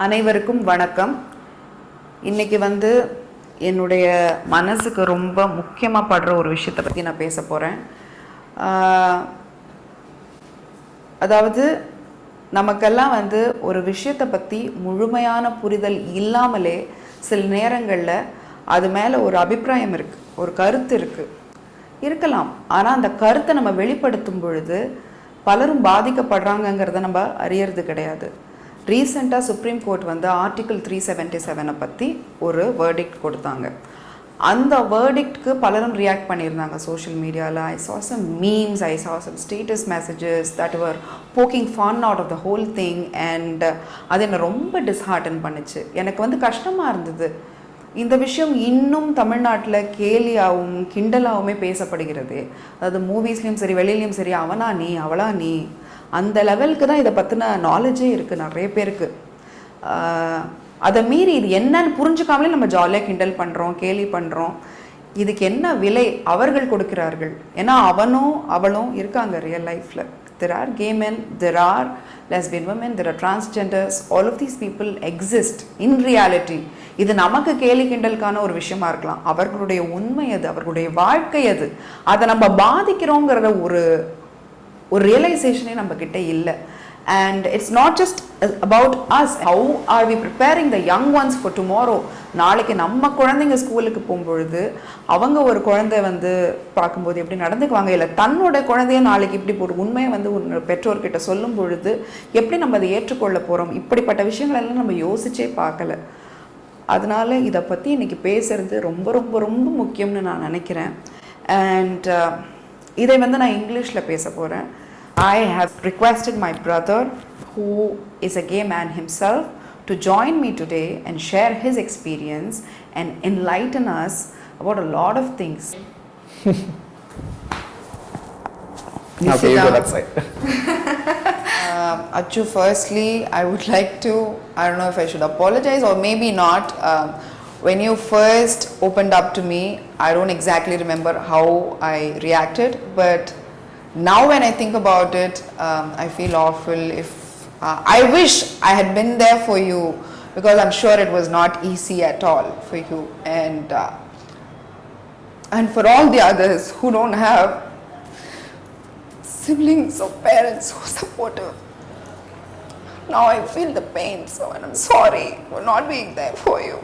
அனைவருக்கும் வணக்கம். இன்னைக்கு என்னுடைய மனசுக்கு ரொம்ப முக்கியமாக படுற ஒரு விஷயத்தை பற்றி நான் பேச போகிறேன். அதாவது நமக்கெல்லாம் ஒரு விஷயத்தை பற்றி முழுமையான புரிதல் இல்லாமலே சில நேரங்களில் அது மேலே ஒரு அபிப்பிராயம் இருக்குது, ஒரு கருத்து இருக்கலாம். ஆனால் அந்த கருத்தை நம்ம வெளிப்படுத்தும் பொழுது பலரும் பாதிக்கப்படுறாங்கங்கிறத நம்ம அறியறது கிடையாது. ரீசெண்டாக சுப்ரீம் கோர்ட் ஆர்டிகிள் 377 பற்றி ஒரு வேர்டிக்ட் கொடுத்தாங்க. அந்த வேர்டிக்ட்க்கு பலரும் ரியாக்ட் பண்ணியிருந்தாங்க சோஷியல் மீடியாவில். ஐ saw some memes, I saw some status messages that were poking fun out of the whole thing, and அது என்னை ரொம்ப டிஸ்ஹார்டன் பண்ணுச்சு. எனக்கு கஷ்டமாக இருந்தது. இந்த விஷயம் இன்னும் தமிழ்நாட்டில் கேலியாகவும் கிண்டலாகவுமே பேசப்படுகிறது. அதாவது மூவிஸ்லேயும் சரி வெளியிலையும் சரி, அவனா நீ அவளா நீ, அந்த லெவலுக்கு தான் இதை பற்றின நாலேஜே இருக்குது நிறைய பேருக்கு. அதை மீறி இது என்னன்னு புரிஞ்சுக்காமலே நம்ம ஜாலியாக கிண்டல் பண்ணுறோம், கேலி பண்ணுறோம். இதுக்கு என்ன விலை அவர்கள் கொடுக்கிறார்கள்? ஏன்னா அவனும் அவளும் இருக்காங்க ரியல் லைஃப்பில். There are gay men, there are lesbian women, there are transgenders. All of these people exist in reality. இது நமக்கு கேலி கிண்டலுக்கான ஒரு விஷயமா இருக்கலாம். அவர்களுடைய உண்மை அது, அவர்களுடைய வாழ்க்கை அது. அதை நம்ம பாதிக்கிறோங்கிற ஒரு ரியலைசேஷனே நம்ம கிட்ட இல்லை. And it's not just about us. How are we preparing the young ones for tomorrow? நாளைக்கு நம்ம குழந்தைங்க ஸ்கூலுக்கு போகும்பொழுது அவங்க ஒரு குழந்தை பார்க்கும்போது எப்படி நடந்துக்குவாங்க, இல்லை தன்னோட குழந்தைய நாளைக்கு இப்படி ஒரு உண்மையை பெற்றோர்கிட்ட சொல்லும் பொழுது எப்படி நம்ம அதை ஏற்றுக்கொள்ள போகிறோம்? இப்படிப்பட்ட விஷயங்கள் எல்லாம் நம்ம யோசிச்சே பார்க்கல. அதனால இதை பற்றி இன்னைக்கு பேசுறது ரொம்ப ரொம்ப ரொம்ப முக்கியம்னு நான் நினைக்கிறேன். அண்ட் இதை நான் இங்கிலீஷில் பேச போகிறேன். I have requested my brother, who is a gay man himself, to join me today and share his experience and enlighten us about a lot of things. Okay, you go that side. Achu, firstly, I would like to, I don't know if I should apologize or maybe not. When you first opened up to me, I don't exactly remember how I reacted, but now when I think about it, I feel awful. If I wish I had been there for you, because I'm sure it was not easy at all for you, and for all the others who don't have siblings or parents who are supportive. Now I feel the pain, so and I'm sorry for not being there for you.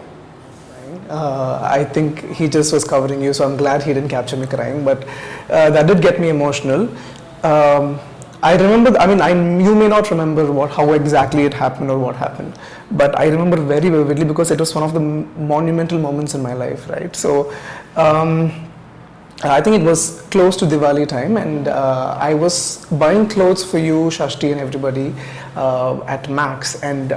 I think he just was covering you, so I'm glad he didn't capture me crying, but that did get me emotional. I remember, you may not remember how exactly it happened or what happened, but I remember very vividly because it was one of the monumental moments in my life, right? So I think it was close to Diwali time, and I was buying clothes for you, Shasti, and everybody at Max, and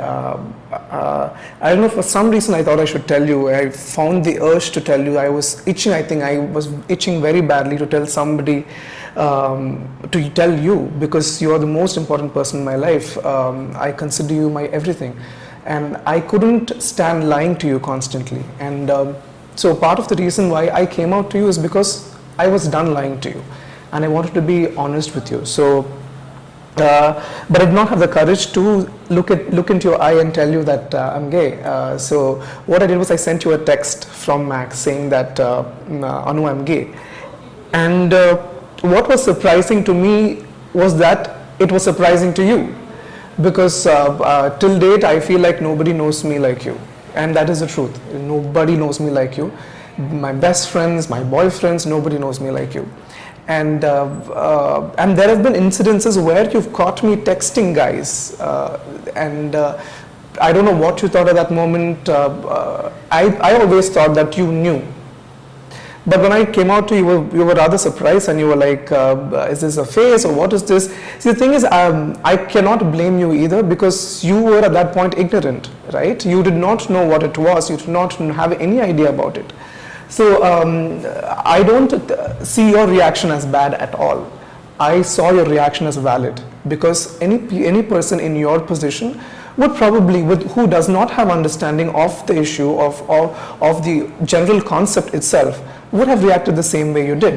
I don't know, for some reason I thought I should tell you. I found the urge to tell you. I was itching. I think I was itching very badly to tell somebody, to tell you, because you are the most important person in my life. I consider you my everything, and I couldn't stand lying to you constantly. And so part of the reason why I came out to you is because I was done lying to you, and I wanted to be honest with you. So but I did not have the courage to look into your eye and tell you that I'm gay. So what I did was I sent you a text from Max saying that Anu, I'm gay. And what was surprising to me was that it was surprising to you, because till date I feel like nobody knows me like you, and that is the truth. Nobody knows me like you. My best friends, my boyfriends, nobody knows me like you. And there have been incidences where you've caught me texting guys, and I don't know what you thought at that moment. I always thought that you knew, but when I came out to you, you were rather surprised, and you were like, is this a phase or what is this? See, the thing is, I cannot blame you either, because you were at that point ignorant, right? You did not know what it was. You did not have any idea about it. So I don't see your reaction as bad at all. I saw your reaction as valid, because any person in your position would probably, who does not have understanding of the issue of the general concept itself, would have reacted the same way you did.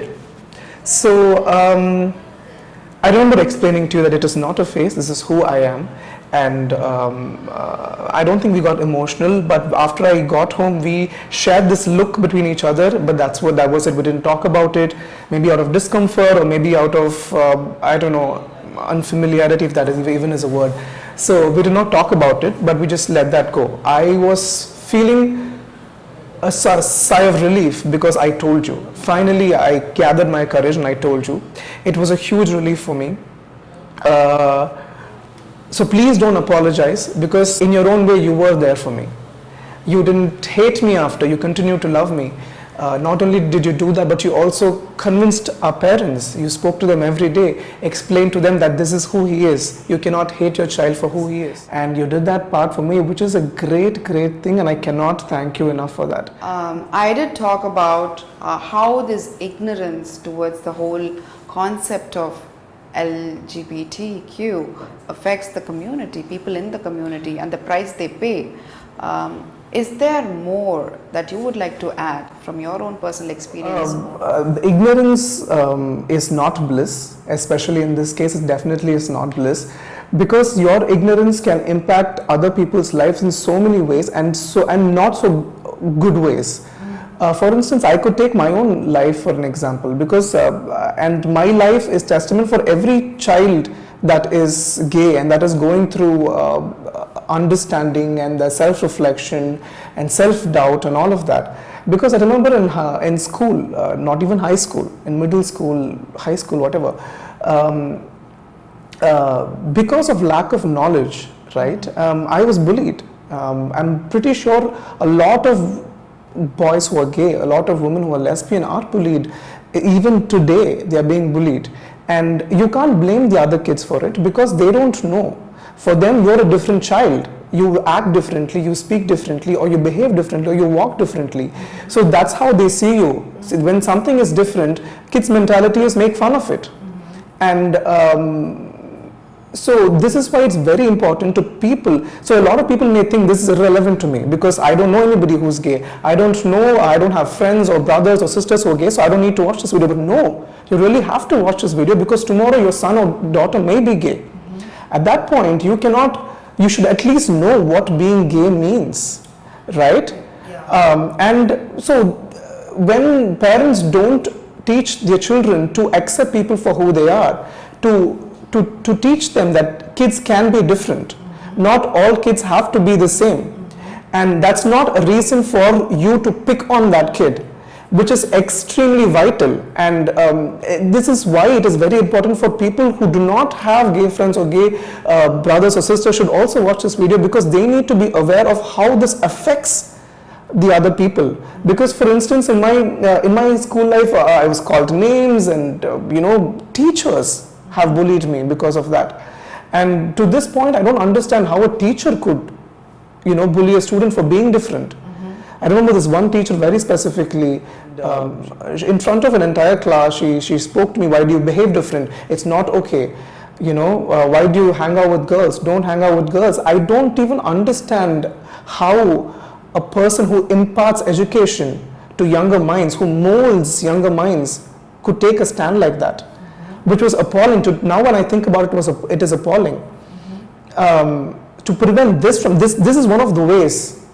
So I remember explaining to you that it is not a phase, this is who I am, and I don't think we got emotional, but after I got home we shared this look between each other, but that was it. We didn't talk about it, maybe out of discomfort or maybe out of I don't know, unfamiliarity, if that is even is a word. So we did not talk about it, but we just let that go. I was feeling a sigh of relief because I told you. Finally, I gathered my courage and I told you. It was a huge relief for me. So please don't apologize, because in your own way you were there for me. You didn't hate me after, you continued to love me. Not only did you do that, but you also convinced our parents. You spoke to them every day, explained to them that this is who he is. You cannot hate your child for who he is. And you did that part for me, which is a great, great thing, and I cannot thank you enough for that. I did talk about how this ignorance towards the whole concept of LGBTQ affects the community, people in the community, and the price they pay. Is there more that you would like to add from your own personal experience? Ignorance is not bliss, especially in this case. It definitely is not bliss, because your ignorance can impact other people's lives in so many ways, and not so good ways. For instance, I could take my own life for an example, because and my life is testament for every child that is gay and that is going through understanding and the self-reflection and self-doubt and all of that. Because I remember in school, not even high school, in middle school, high school, whatever, because of lack of knowledge, right, I was bullied. I'm pretty sure a lot of boys who are gay, a lot of women who are lesbian are bullied. Even today, they are being bullied. And you can't blame the other kids for it, because they don't know. For them, you're a different child. You act differently, you speak differently, or you behave differently, or you walk differently. So that's how they see you. So when something is different, kids' mentality is make fun of it. And so this is why it's very important to people. So a lot of people may think this is irrelevant to me because I don't know anybody who's gay. I don't have friends or brothers or sisters who are gay, so I don't need to watch this video. But no, you really have to watch this video, because tomorrow your son or daughter may be gay. At that point, you should at least know what being gay means, right? Yeah. And so when parents don't teach their children to accept people for who they are, to teach them that kids can be different. Not all kids have to be the same. And that's not a reason for you to pick on that kid, which is extremely vital. And this is why it is very important for people who do not have gay friends or gay brothers or sisters should also watch this video, because they need to be aware of how this affects the other people. Because for instance, in my school life, I was called names, and teachers have bullied me because of that. And to this point, I don't understand how a teacher could, bully a student for being different. I remember this one teacher very specifically, in front of an entire class, she spoke to me, why do you behave different? It's not okay. Why do you hang out with girls? Don't hang out with girls. I don't even understand how a person who imparts education to younger minds, who molds younger minds, could take a stand like that. Which was appalling. Now when I think about it, it is appalling. To prevent this from this is one of the ways.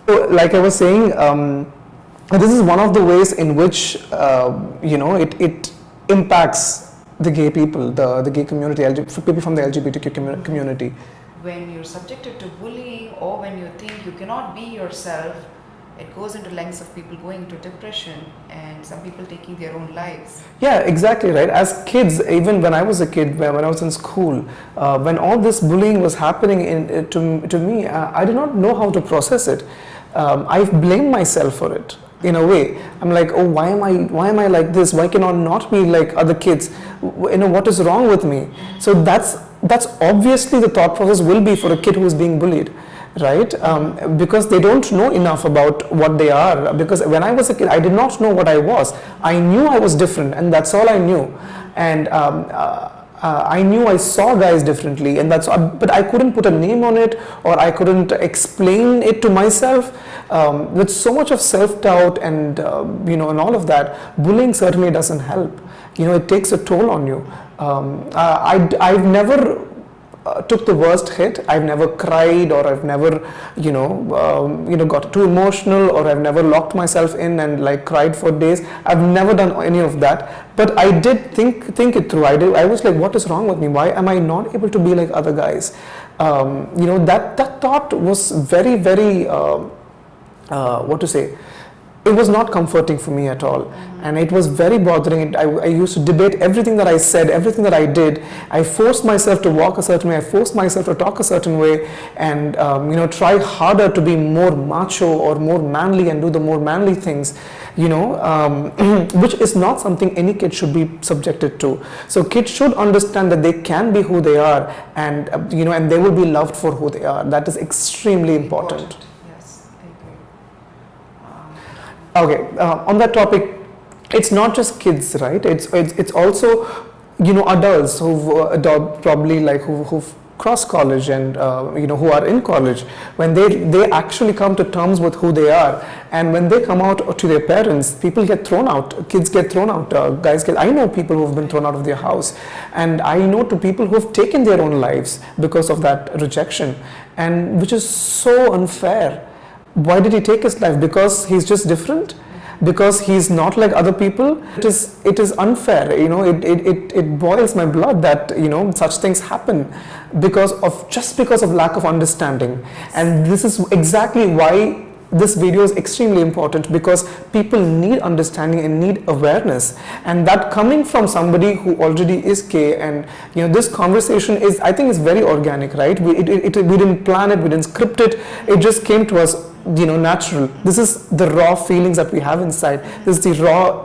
So, like I was saying, this is one of the ways in which it impacts the gay people, the gay community, people from the LGBTQ community. When you're subjected to bullying, or when you think you cannot be yourself, it goes into lengths of people going into depression and some people taking their own lives. Yeah, exactly right. As kids, even when I was a kid, when I was in school, when all this bullying was happening to me, I did not know how to process it. I blamed myself for it in a way. I'm like, oh, why am I like this? Why cannot not be like other kids? What is wrong with me? So that's obviously the thought process will be for a kid who is being bullied. Right? Because they don't know enough about what they are. Because when I was a kid, I did not know what I was. I knew I was different, and that's all I knew. And I knew I saw guys differently, and but I couldn't put a name on it, or I couldn't explain it to myself. With so much of self-doubt and and all of that, bullying certainly doesn't help. It takes a toll on you. I've never took the worst hit. I've never cried, or I've never, got too emotional, or I've never locked myself in and like cried for days. I've never done any of that. But I did think it through. I was like, what is wrong with me? Why am I not able to be like other guys? That thought was very, very, it was not comforting for me at all, and it was very bothering. I used to debate everything that I said, everything that I did. I forced myself to walk a certain way, I forced myself to talk a certain way, and try harder to be more macho or more manly and do the more manly things, which is not something any kid should be subjected to. So kids should understand that they can be who they are, and and they will be loved for who they are. That is extremely important. Okay, on that topic, it's not just kids, right? It's also adults who've who've crossed college and who are in college. When they actually come to terms with who they are, and when they come out to their parents, people get thrown out, kids get thrown out, I know people who've been thrown out of their house, and I know to people who've taken their own lives because of that rejection, and which is so unfair. Why did he take his life? Because he's just different? Because he's not like other people? It is unfair. It boils my blood that such things happen because of lack of understanding. And this is exactly why this video is extremely important, because people need understanding and need awareness, and that coming from somebody who already is gay. And this conversation I think is very organic, right? We didn't plan it, we didn't script it, it just came to us natural. This is the raw feelings that we have inside. This is the raw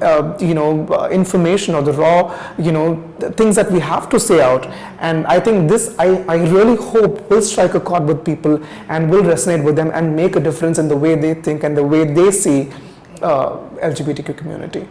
information, or the raw things that we have to say out. And I think this, I really hope, will strike a chord with people and will resonate with them and make a difference in the way they think and the way they see LGBTQ community.